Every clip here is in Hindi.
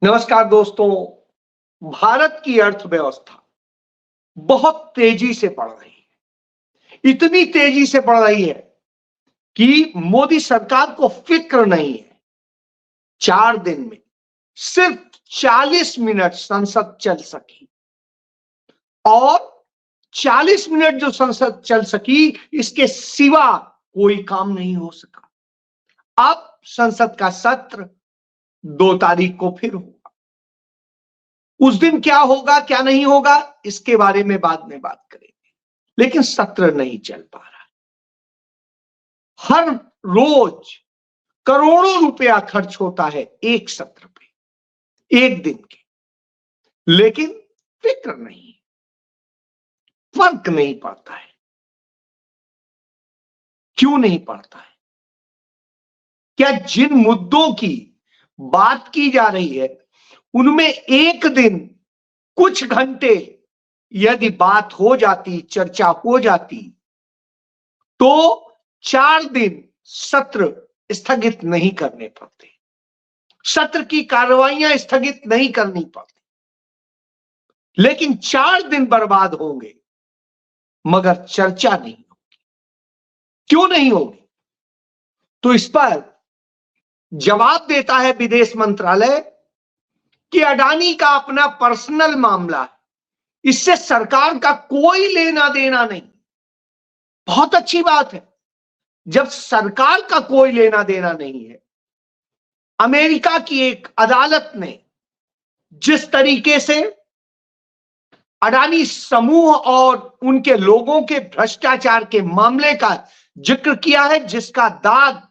नमस्कार दोस्तों। भारत की अर्थव्यवस्था बहुत तेजी से बढ़ रही है। इतनी तेजी से बढ़ रही है कि मोदी सरकार को फिक्र नहीं है। 4 दिन में सिर्फ 40 मिनट संसद चल सकी और 40 मिनट जो संसद चल सकी, इसके सिवा कोई काम नहीं हो सका। अब संसद का सत्र 2 तारीख को फिर होगा। उस दिन क्या होगा क्या नहीं होगा इसके बारे में बाद में बात करेंगे, लेकिन सत्र नहीं चल पा रहा। हर रोज करोड़ों रुपया खर्च होता है एक सत्र पे, एक दिन के, लेकिन फिक्र नहीं, फर्क नहीं पड़ता है। क्यों नहीं पड़ता है? क्या जिन मुद्दों की बात की जा रही है उनमें एक दिन कुछ घंटे यदि बात हो जाती, चर्चा हो जाती, तो 4 दिन सत्र स्थगित नहीं करने पड़ते, सत्र की कार्रवाइयां स्थगित नहीं करनी पड़ती। लेकिन 4 दिन बर्बाद होंगे मगर चर्चा नहीं होगी। क्यों नहीं होगी? तो इस पर जवाब देता है विदेश मंत्रालय कि अडानी का अपना पर्सनल मामला है, इससे सरकार का कोई लेना देना नहीं। बहुत अच्छी बात है। जब सरकार का कोई लेना देना नहीं है, अमेरिका की एक अदालत ने जिस तरीके से अडानी समूह और उनके लोगों के भ्रष्टाचार के मामले का जिक्र किया है, जिसका दाग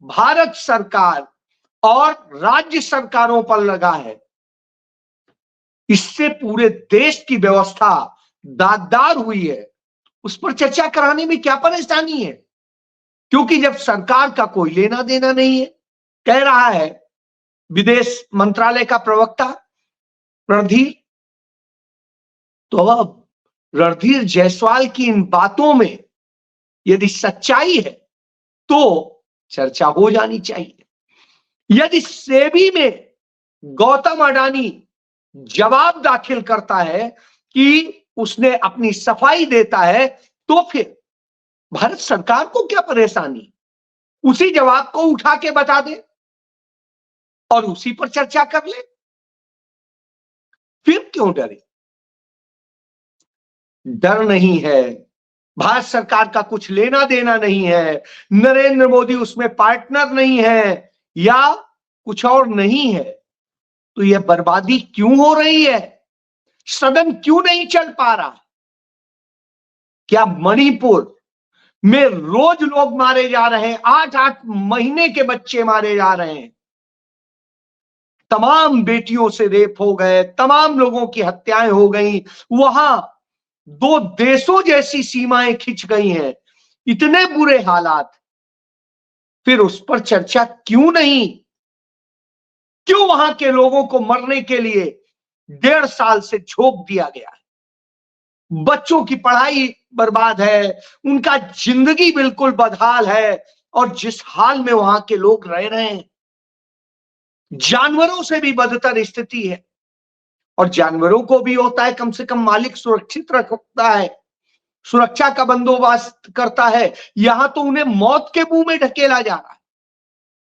भारत सरकार और राज्य सरकारों पर लगा है, इससे पूरे देश की व्यवस्था दागदार हुई है। उस पर चर्चा कराने में क्या परेशानी है? क्योंकि जब सरकार का कोई लेना देना नहीं है, कह रहा है विदेश मंत्रालय का प्रवक्ता रणधीर। तो अब रणधीर जायसवाल की इन बातों में यदि सच्चाई है तो चर्चा हो जानी चाहिए। यदि सेबी में गौतम अडानी जवाब दाखिल करता है कि उसने अपनी सफाई देता है, तो फिर भारत सरकार को क्या परेशानी? उसी जवाब को उठा के बता दे और उसी पर चर्चा कर ले। फिर क्यों डरे? डर नहीं है, भारत सरकार का कुछ लेना देना नहीं है, नरेंद्र मोदी उसमें पार्टनर नहीं है या कुछ और नहीं है, तो यह बर्बादी क्यों हो रही है? सदन क्यों नहीं चल पा रहा? क्या मणिपुर में रोज लोग मारे जा रहे हैं, 8-8 महीने के बच्चे मारे जा रहे हैं, तमाम बेटियों से रेप हो गए, तमाम लोगों की हत्याएं हो गई, वहां 2 देशों जैसी सीमाएं खिंच गई हैं, इतने बुरे हालात, फिर उस पर चर्चा क्यों नहीं? क्यों वहां के लोगों को मरने के लिए 1.5 साल से झोंक दिया गया है? बच्चों की पढ़ाई बर्बाद है, उनका जिंदगी बिल्कुल बदहाल है, और जिस हाल में वहां के लोग रह रहे हैं, जानवरों से भी बदतर स्थिति है। और जानवरों को भी होता है, कम से कम मालिक सुरक्षित रखता है, सुरक्षा का बंदोबस्त करता है, यहां तो उन्हें मौत के मुंह में ढकेला जा रहा है।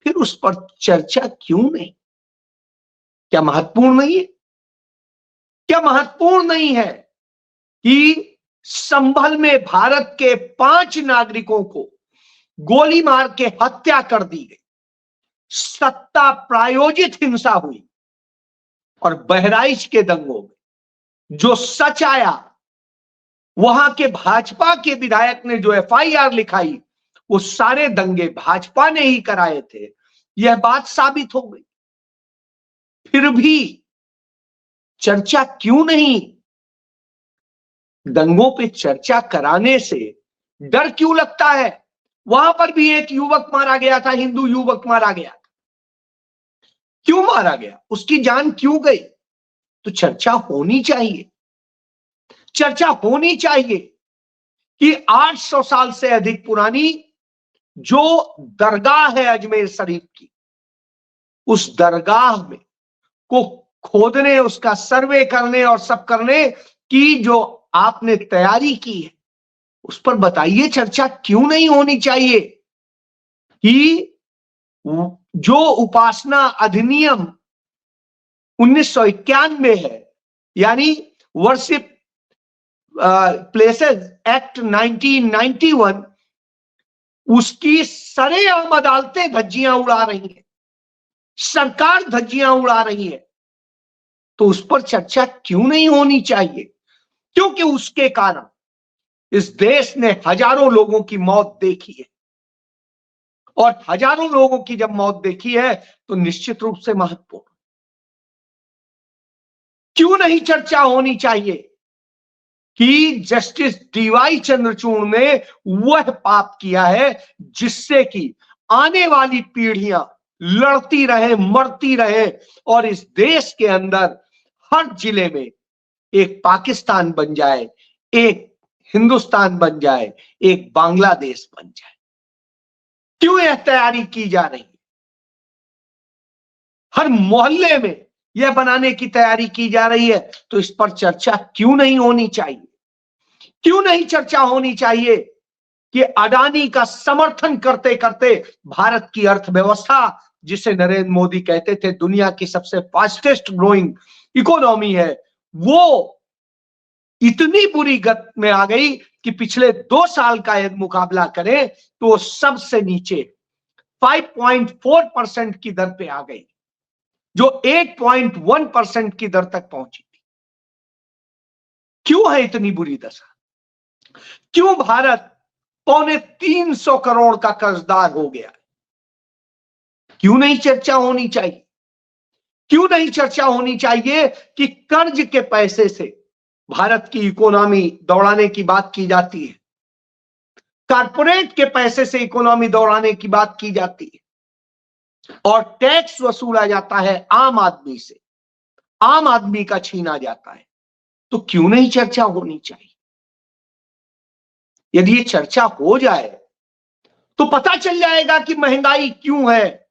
फिर उस पर चर्चा क्यों नहीं? क्या महत्वपूर्ण नहीं है? क्या महत्वपूर्ण नहीं है कि संभल में भारत के 5 नागरिकों को गोली मार के हत्या कर दी गई, सत्ता प्रायोजित हिंसा हुई, और बहराइच के दंगों में जो सच आया, वहां के भाजपा के विधायक ने जो एफआईआर लिखाई, वो सारे दंगे भाजपा ने ही कराए थे, यह बात साबित हो गई। फिर भी चर्चा क्यों नहीं? दंगों पे चर्चा कराने से डर क्यों लगता है? वहां पर भी एक युवक मारा गया था, हिंदू युवक मारा गया था। क्यों मारा गया? उसकी जान क्यों गई? तो चर्चा होनी चाहिए। चर्चा होनी चाहिए कि 800 साल से अधिक पुरानी जो दरगाह है अजमेर शरीफ की, उस दरगाह में को खोदने, उसका सर्वे करने और सब करने की जो आपने तैयारी की है, उस पर बताइए चर्चा क्यों नहीं होनी चाहिए कि जो उपासना अधिनियम 1991 है, यानी वर्शिप प्लेसेस एक्ट 1991, उसकी सरेआम अदालतें धज्जियां उड़ा रही हैं, सरकार धज्जियां उड़ा रही है, तो उस पर चर्चा क्यों नहीं होनी चाहिए? क्योंकि उसके कारण इस देश ने हजारों लोगों की मौत देखी है, और हजारों लोगों की जब मौत देखी है तो निश्चित रूप से महत्वपूर्ण। क्यों नहीं चर्चा होनी चाहिए कि जस्टिस डीवाई चंद्रचूड़ ने वह पाप किया है जिससे कि आने वाली पीढ़ियां लड़ती रहे, मरती रहे, और इस देश के अंदर हर जिले में एक पाकिस्तान बन जाए, एक हिंदुस्तान बन जाए, एक बांग्लादेश बन जाए। क्यों यह तैयारी की जा रही है? हर मोहल्ले में यह बनाने की तैयारी की जा रही है, तो इस पर चर्चा क्यों नहीं होनी चाहिए? क्यों नहीं चर्चा होनी चाहिए कि अडानी का समर्थन करते करते भारत की अर्थव्यवस्था, जिसे नरेंद्र मोदी कहते थे दुनिया की सबसे फास्टेस्ट ग्रोइंग इकोनॉमी है, वो इतनी बुरी गत में आ गई कि पिछले 2 साल का यदि मुकाबला करें तो सबसे नीचे 5.4% की दर पे आ गई, जो 8.1% की दर तक पहुंची थी। क्यों है इतनी बुरी दशा? क्यों भारत 250 करोड़ का कर्जदार हो गया? क्यों नहीं चर्चा होनी चाहिए? क्यों नहीं चर्चा होनी चाहिए कि कर्ज के पैसे से भारत की इकोनॉमी दौड़ाने की बात की जाती है, कारपोरेट के पैसे से इकोनॉमी दौड़ाने की बात की जाती है, और टैक्स वसूला जाता है आम आदमी से, आम आदमी का छीना जाता है, तो क्यों नहीं चर्चा होनी चाहिए? यदि ये चर्चा हो जाए तो पता चल जाएगा कि महंगाई क्यों है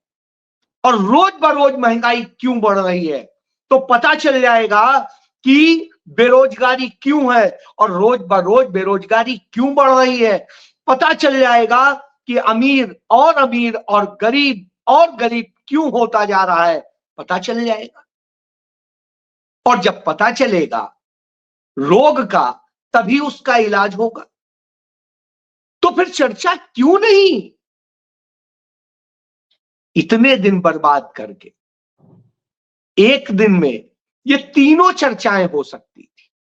और रोज बरोज महंगाई क्यों बढ़ रही है, तो पता चल जाएगा कि बेरोजगारी क्यों है और रोज बरोज बेरोजगारी क्यों बढ़ रही है। पता चल जाएगा कि अमीर और गरीब क्यों होता जा रहा है, पता चल जाएगा। और जब पता चलेगा रोग का, तभी उसका इलाज होगा। तो फिर चर्चा क्यों नहीं? इतने दिन बर्बाद करके एक दिन में ये तीनों चर्चाएं हो सकती थी,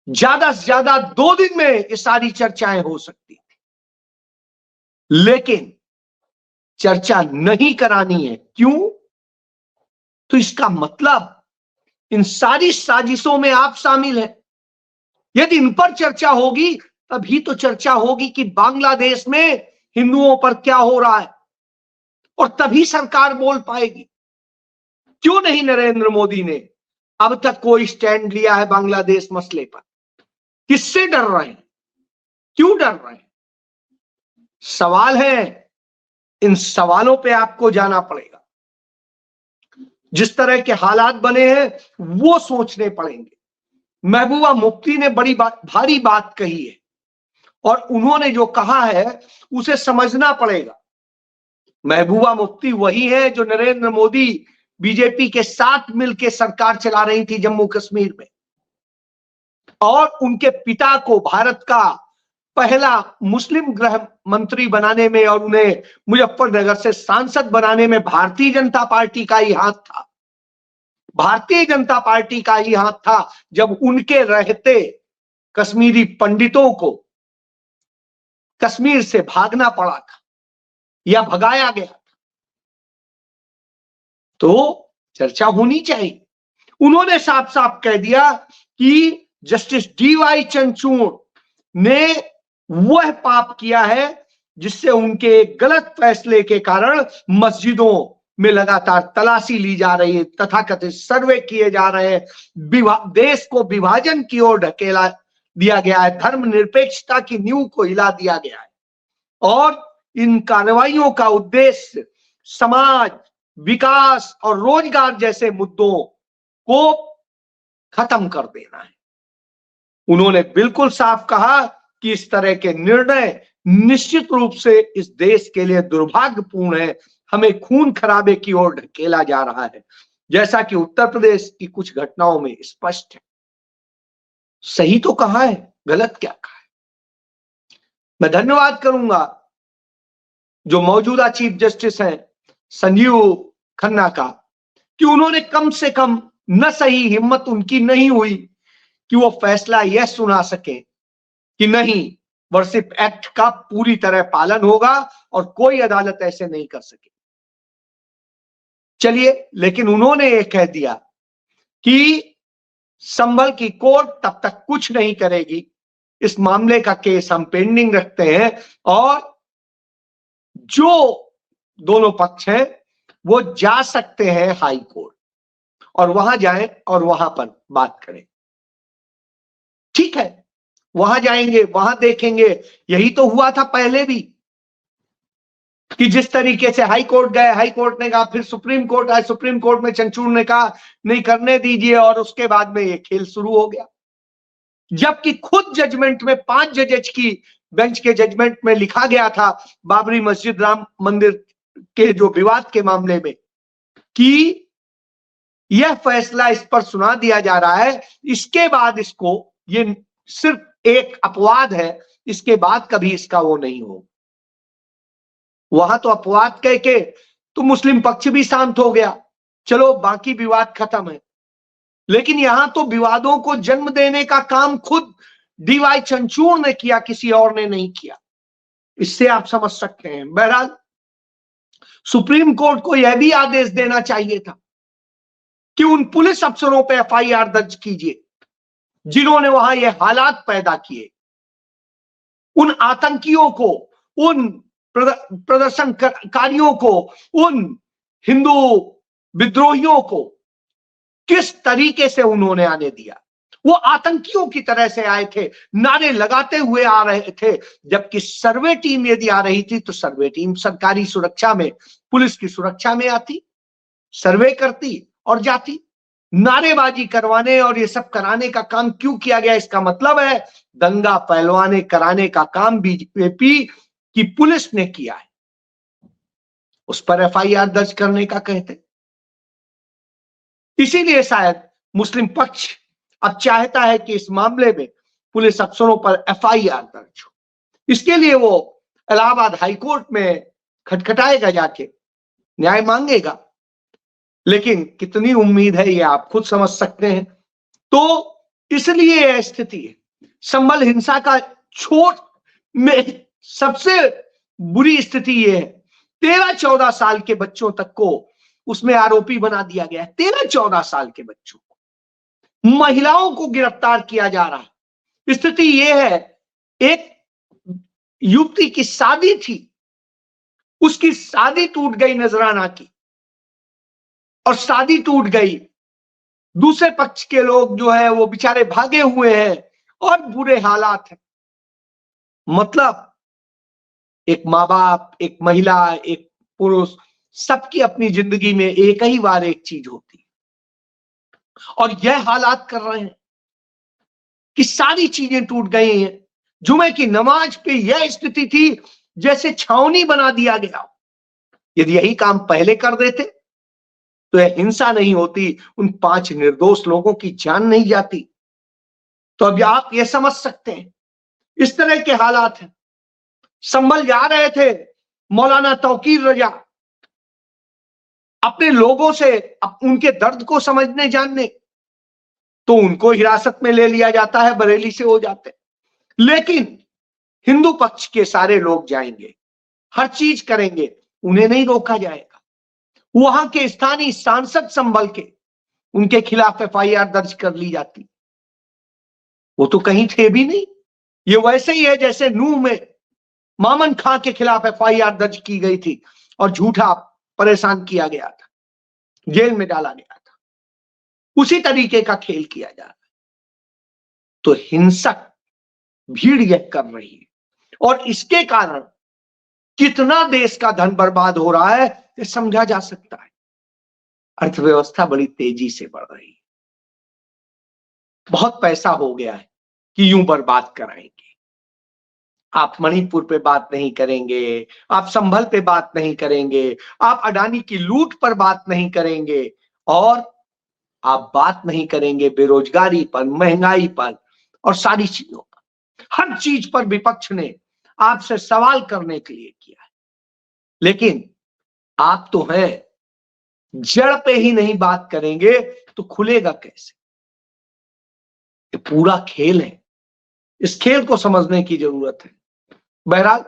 ज्यादा से ज्यादा 2 दिन में ये सारी चर्चाएं हो सकती थी, लेकिन चर्चा नहीं करानी है। क्यों? तो इसका मतलब इन सारी साजिशों में आप शामिल हैं। यदि इन पर चर्चा होगी तभी तो चर्चा होगी कि बांग्लादेश में हिंदुओं पर क्या हो रहा है, और तभी सरकार बोल पाएगी। क्यों नहीं नरेंद्र मोदी ने अब तक कोई स्टैंड लिया है बांग्लादेश मसले पर? किससे डर रहे हैं? क्यों डर रहे हैं? सवाल है, इन सवालों पे आपको जाना पड़ेगा। जिस तरह के हालात बने हैं वो सोचने पड़ेंगे। महबूबा मुफ्ती ने भारी बात कही है, और उन्होंने जो कहा है उसे समझना पड़ेगा। महबूबा मुफ्ती वही है जो नरेंद्र मोदी बीजेपी के साथ मिलकर सरकार चला रही थी जम्मू कश्मीर में, और उनके पिता को भारत का पहला मुस्लिम गृह मंत्री बनाने में और उन्हें मुजफ्फरनगर से सांसद बनाने में भारतीय जनता पार्टी का ही हाथ था। भारतीय जनता पार्टी का ही हाथ था जब उनके रहते कश्मीरी पंडितों को कश्मीर से भागना पड़ा था या भगाया गया था। तो चर्चा होनी चाहिए। उन्होंने साफ साफ कह दिया कि जस्टिस डीवाई चंद्रचूड़ ने वह पाप किया है जिससे उनके गलत फैसले के कारण मस्जिदों में लगातार तलाशी ली जा रही है, तथाकथित सर्वे किए जा रहे हैं, देश को विभाजन की ओर ढकेला दिया गया है, धर्मनिरपेक्षता की नींव को हिला दिया गया है, और इन कार्रवाइयों का उद्देश्य समाज, विकास और रोजगार जैसे मुद्दों को खत्म कर देना है। उन्होंने बिल्कुल साफ कहा कि इस तरह के निर्णय निश्चित रूप से इस देश के लिए दुर्भाग्यपूर्ण है, हमें खून खराबे की ओर ढकेला जा रहा है, जैसा कि उत्तर प्रदेश की कुछ घटनाओं में स्पष्ट है। सही तो कहा है, गलत क्या कहा है? मैं धन्यवाद करूंगा जो मौजूदा चीफ जस्टिस हैं संजीव खन्ना का, कि उन्होंने कम से कम न सही हिम्मत उनकी नहीं हुई कि वो फैसला यह सुना सके कि नहीं, वर्शिप एक्ट का पूरी तरह पालन होगा और कोई अदालत ऐसे नहीं कर सके। चलिए, लेकिन उन्होंने ये कह दिया कि संभल की कोर्ट तब तक कुछ नहीं करेगी, इस मामले का केस हम पेंडिंग रखते हैं और जो दोनों पक्ष हैं वो जा सकते हैं हाई कोर्ट और वहां जाएं और वहां पर बात करें। ठीक है, वहां जाएंगे, वहां देखेंगे। यही तो हुआ था पहले भी कि जिस तरीके से हाई कोर्ट गए, हाई कोर्ट ने कहा, फिर सुप्रीम कोर्ट आए, सुप्रीम कोर्ट में चंद्रचूड़ ने कहा नहीं करने दीजिए और उसके बाद में ये खेल शुरू हो गया। जबकि खुद जजमेंट में 5 जजेज की बेंच के जजमेंट में लिखा गया था बाबरी मस्जिद राम मंदिर के जो विवाद के मामले में कि यह फैसला इस पर सुना दिया जा रहा है, इसके बाद इसको, ये सिर्फ एक अपवाद है, इसके बाद कभी इसका वो नहीं हो। वहां तो अपवाद कह के तो मुस्लिम पक्ष भी शांत हो गया, चलो बाकी विवाद खत्म है। लेकिन यहां तो विवादों को जन्म देने का काम खुद डीवाई चंद्रचूड़ ने किया, किसी और ने नहीं किया। इससे आप समझ सकते हैं। बहरहाल सुप्रीम कोर्ट को यह भी आदेश देना चाहिए था कि उन पुलिस अफसरों पर एफआईआर दर्ज कीजिए जिन्होंने वहां ये हालात पैदा किए, उन आतंकियों को, उन प्रदर्शनकारियों को, उन हिंदू विद्रोहियों को किस तरीके से उन्होंने आने दिया। वो आतंकियों की तरह से आए थे, नारे लगाते हुए आ रहे थे, जबकि सर्वे टीम यदि आ रही थी तो सर्वे टीम सरकारी सुरक्षा में, पुलिस की सुरक्षा में आती, सर्वे करती और जाती। नारेबाजी करवाने और ये सब कराने का काम क्यों किया गया? इसका मतलब है दंगा फैलवाने कराने का काम बीजेपी की पुलिस ने किया है, उस पर एफआईआर दर्ज करने का कहते। इसीलिए शायद मुस्लिम पक्ष अब चाहता है कि इस मामले में पुलिस अफसरों पर एफआईआर दर्ज हो। इसके लिए वो इलाहाबाद हाईकोर्ट में खटखटाएगा, जाके न्याय मांगेगा। लेकिन कितनी उम्मीद है ये आप खुद समझ सकते हैं। तो इसलिए यह स्थिति है। संभल हिंसा का छोट में सबसे बुरी स्थिति यह है, 13-14 साल के बच्चों तक को उसमें आरोपी बना दिया गया है। 13-14 साल के बच्चों को, महिलाओं को गिरफ्तार किया जा रहा है। स्थिति यह है, एक युवती की शादी थी, उसकी शादी टूट गई नजराना की, और शादी टूट गई, दूसरे पक्ष के लोग जो है वो बेचारे भागे हुए हैं और बुरे हालात हैं। मतलब एक माँ बाप, एक महिला, एक पुरुष, सबकी अपनी जिंदगी में एक ही बार एक चीज होती है, और यह हालात कर रहे हैं कि सारी चीजें टूट गई हैं। जुमे की नमाज पे यह स्थिति थी जैसे छावनी बना दिया गया। यदि यही काम पहले कर देते तो यह हिंसा नहीं होती, उन 5 निर्दोष लोगों की जान नहीं जाती। तो अब आप यह समझ सकते हैं, इस तरह के हालात हैं। संभल जा रहे थे मौलाना तौकीर रजा अपने लोगों से उनके दर्द को समझने जानने, तो उनको हिरासत में ले लिया जाता है, बरेली से हो जाते। लेकिन हिंदू पक्ष के सारे लोग जाएंगे, हर चीज करेंगे, उन्हें नहीं रोका जाएगा। वहां के स्थानीय सांसद संभल के, उनके खिलाफ एफआईआर दर्ज कर ली जाती। वो तो कहीं थे भी नहीं। ये वैसे ही है जैसे नूह में मामन खां के खिलाफ एफआईआर दर्ज की गई थी और झूठा परेशान किया गया था, जेल में डाला गया था। उसी तरीके का खेल किया जा रहा है। तो हिंसक भीड़ यह कर रही है, और इसके कारण कितना देश का धन बर्बाद हो रहा है ये समझा जा सकता है। अर्थव्यवस्था बड़ी तेजी से बढ़ रही है। बहुत पैसा हो गया है कि यूं बर्बाद कराएंगे। आप मणिपुर पे बात नहीं करेंगे, आप संभल पे बात नहीं करेंगे, आप अडानी की लूट पर बात नहीं करेंगे, और आप बात नहीं करेंगे बेरोजगारी पर, महंगाई पर और सारी चीजों पर। हर चीज पर विपक्ष ने आपसे सवाल करने के लिए किया है, लेकिन आप तो हैं, जड़ पे ही नहीं बात करेंगे तो खुलेगा कैसे? ये पूरा खेल है, इस खेल को समझने की जरूरत है। बहरहाल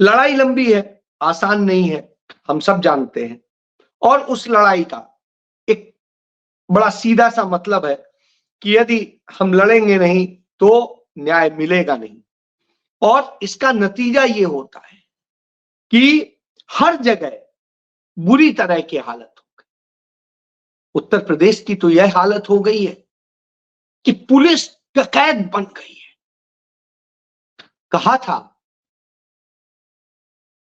लड़ाई लंबी है, आसान नहीं है, हम सब जानते हैं, और उस लड़ाई का एक बड़ा सीधा सा मतलब है कि यदि हम लड़ेंगे नहीं तो न्याय मिलेगा नहीं, और इसका नतीजा ये होता है कि हर जगह बुरी तरह की हालत हो गई। उत्तर प्रदेश की तो यह हालत हो गई है कि पुलिस डकैत बन गई है। कहा था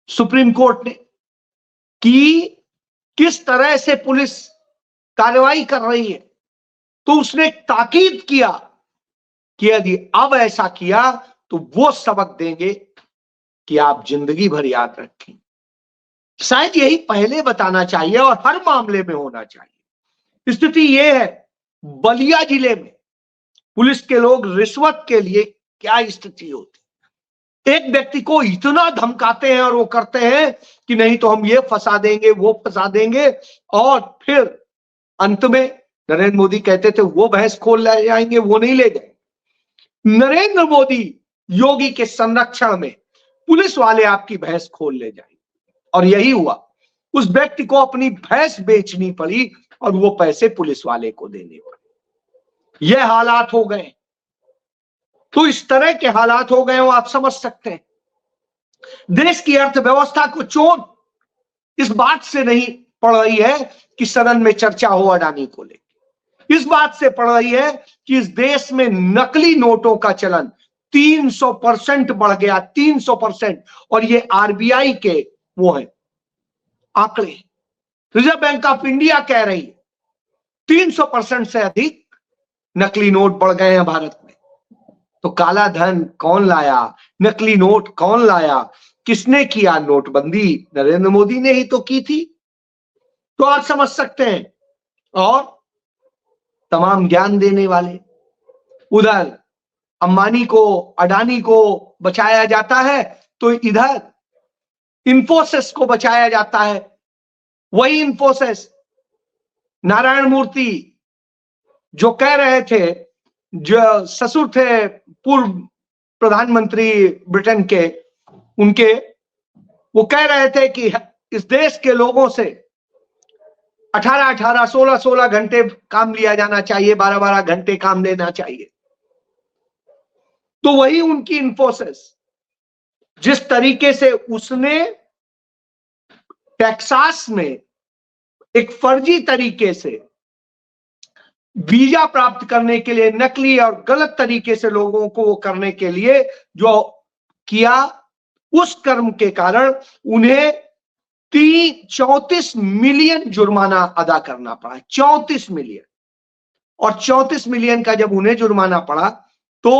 सुप्रीम कोर्ट ने कि किस तरह से पुलिस कार्रवाई कर रही है, तो उसने ताकीद किया कि यदि अब ऐसा किया तो वो सबक देंगे कि आप जिंदगी भर याद रखें। शायद यही पहले बताना चाहिए और हर मामले में होना चाहिए। स्थिति यह है, बलिया जिले में पुलिस के लोग रिश्वत के लिए क्या स्थिति होती, एक व्यक्ति को इतना धमकाते हैं और वो करते हैं कि नहीं तो हम ये फंसा देंगे, वो फंसा देंगे, और फिर अंत में नरेंद्र मोदी कहते थे वो भैंस खोल ले जाएंगे, वो नहीं ले गए। नरेंद्र मोदी योगी के संरक्षण में पुलिस वाले आपकी भैंस खोल ले जाएंगे, और यही हुआ। उस व्यक्ति को अपनी भैंस बेचनी पड़ी और वो पैसे पुलिस वाले को देने पड़े। ये हालात हो गए। तो इस तरह के हालात हो गए हो, आप समझ सकते हैं। देश की अर्थव्यवस्था को चोट इस बात से नहीं पड़ रही है कि सदन में चर्चा हो अडानी को लेकर, इस बात से पड़ रही है कि इस देश में नकली नोटों का चलन 300% बढ़ गया, 300%। और ये आरबीआई के वो है आंकड़े, रिजर्व बैंक ऑफ इंडिया कह रही है 300% से अधिक नकली नोट बढ़ गए हैं भारत में। तो काला धन कौन लाया, नकली नोट कौन लाया, किसने किया? नोटबंदी नरेंद्र मोदी ने ही तो की थी। तो आप समझ सकते हैं। और तमाम ज्ञान देने वाले, उधर अंबानी को, अडानी को बचाया जाता है तो इधर इंफोसिस को बचाया जाता है। वही इंफोसिस नारायण मूर्ति जो कह रहे थे, जो ससुर थे पूर्व प्रधानमंत्री ब्रिटेन के, उनके, वो कह रहे थे कि इस देश के लोगों से 18-18, 16-16 घंटे काम लिया जाना चाहिए, 12-12 घंटे काम लेना चाहिए। तो वही उनकी इंफोसिस, जिस तरीके से उसने टेक्सास में एक फर्जी तरीके से वीजा प्राप्त करने के लिए, नकली और गलत तरीके से लोगों को वो करने के लिए जो किया, उस कर्म के कारण उन्हें 34 मिलियन जुर्माना अदा करना पड़ा। 34 मिलियन। और 34 मिलियन का जब उन्हें जुर्माना पड़ा तो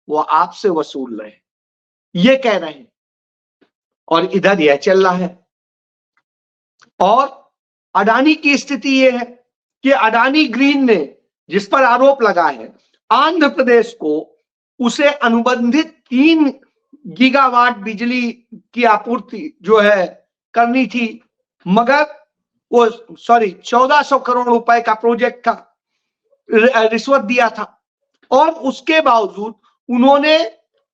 वो आपसे वसूल रहे हैं, ये कह रहे हैं। और इधर यह चल रहा है। और अडानी की स्थिति यह है कि अडानी ग्रीन ने, जिस पर आरोप लगा है, आंध्र प्रदेश को उसे अनुबंधित 3 गीगावाट बिजली की आपूर्ति जो है करनी थी, मगर वो 1400 करोड़ रुपए का प्रोजेक्ट था, रिश्वत दिया था, और उसके बावजूद उन्होंने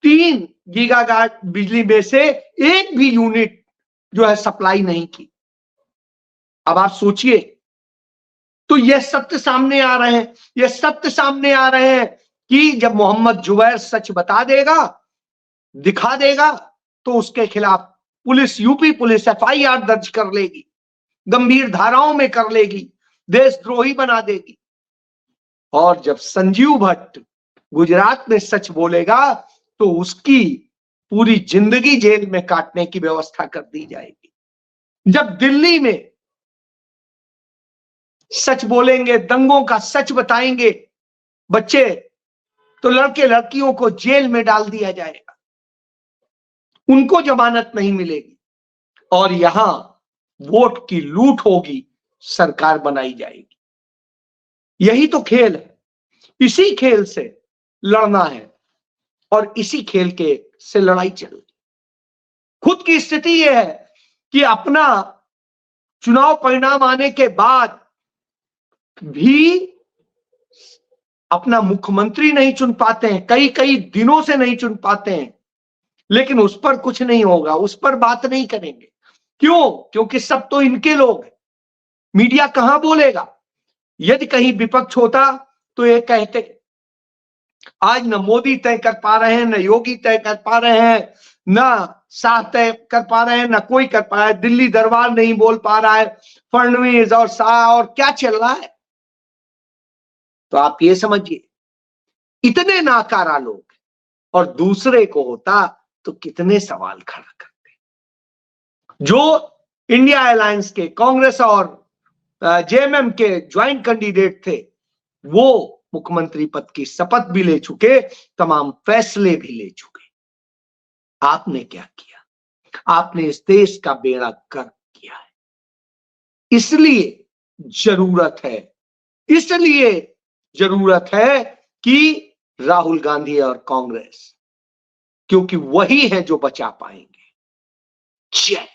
3 गीगावाट बिजली में से एक भी यूनिट जो है सप्लाई नहीं की। अब आप सोचिए, तो यह सत्य सामने आ रहे हैं, यह सत्य सामने आ रहे हैं कि जब मोहम्मद जुबैर सच बता देगा, दिखा देगा, तो उसके खिलाफ पुलिस, यूपी पुलिस एफआईआर दर्ज कर लेगी, गंभीर धाराओं में कर लेगी, देशद्रोही बना देगी। और जब संजीव भट्ट गुजरात में सच बोलेगा तो उसकी पूरी जिंदगी जेल में काटने की व्यवस्था कर दी जाएगी। जब दिल्ली में सच बोलेंगे, दंगों का सच बताएंगे बच्चे, तो लड़के लड़कियों को जेल में डाल दिया जाएगा, उनको जमानत नहीं मिलेगी, और यहां वोट की लूट होगी, सरकार बनाई जाएगी। यही तो खेल है, इसी खेल से लड़ना है और इसी खेल के से लड़ाई चल रही। खुद की स्थिति यह है कि अपना चुनाव परिणाम आने के बाद भी अपना मुख्यमंत्री नहीं चुन पाते हैं, कई कई दिनों से नहीं चुन पाते हैं, लेकिन उस पर कुछ नहीं होगा, उस पर बात नहीं करेंगे। क्यों? क्योंकि सब तो इनके लोग हैं। मीडिया कहां बोलेगा? यदि कहीं विपक्ष होता तो ये कहते, आज न मोदी तय कर पा रहे हैं, न योगी तय कर पा रहे हैं, न शाह तय कर पा रहे हैं, न कोई कर पा रहा है, दिल्ली दरबार नहीं बोल पा रहा है, फडणवीस और शाह, और क्या चल रहा है। तो आप ये समझिए, इतने नाकारा लोग, और दूसरे को होता तो कितने सवाल खड़ा करते। जो इंडिया अलायंस के, कांग्रेस और जेएमएम के ज्वाइंट कैंडिडेट थे, वो मुख्यमंत्री पद की शपथ भी ले चुके, तमाम फैसले भी ले चुके। आपने क्या किया? आपने इस देश का बेड़ा गर्क किया है। इसलिए जरूरत है कि राहुल गांधी और कांग्रेस, क्योंकि वही है जो बचा पाएंगे। जय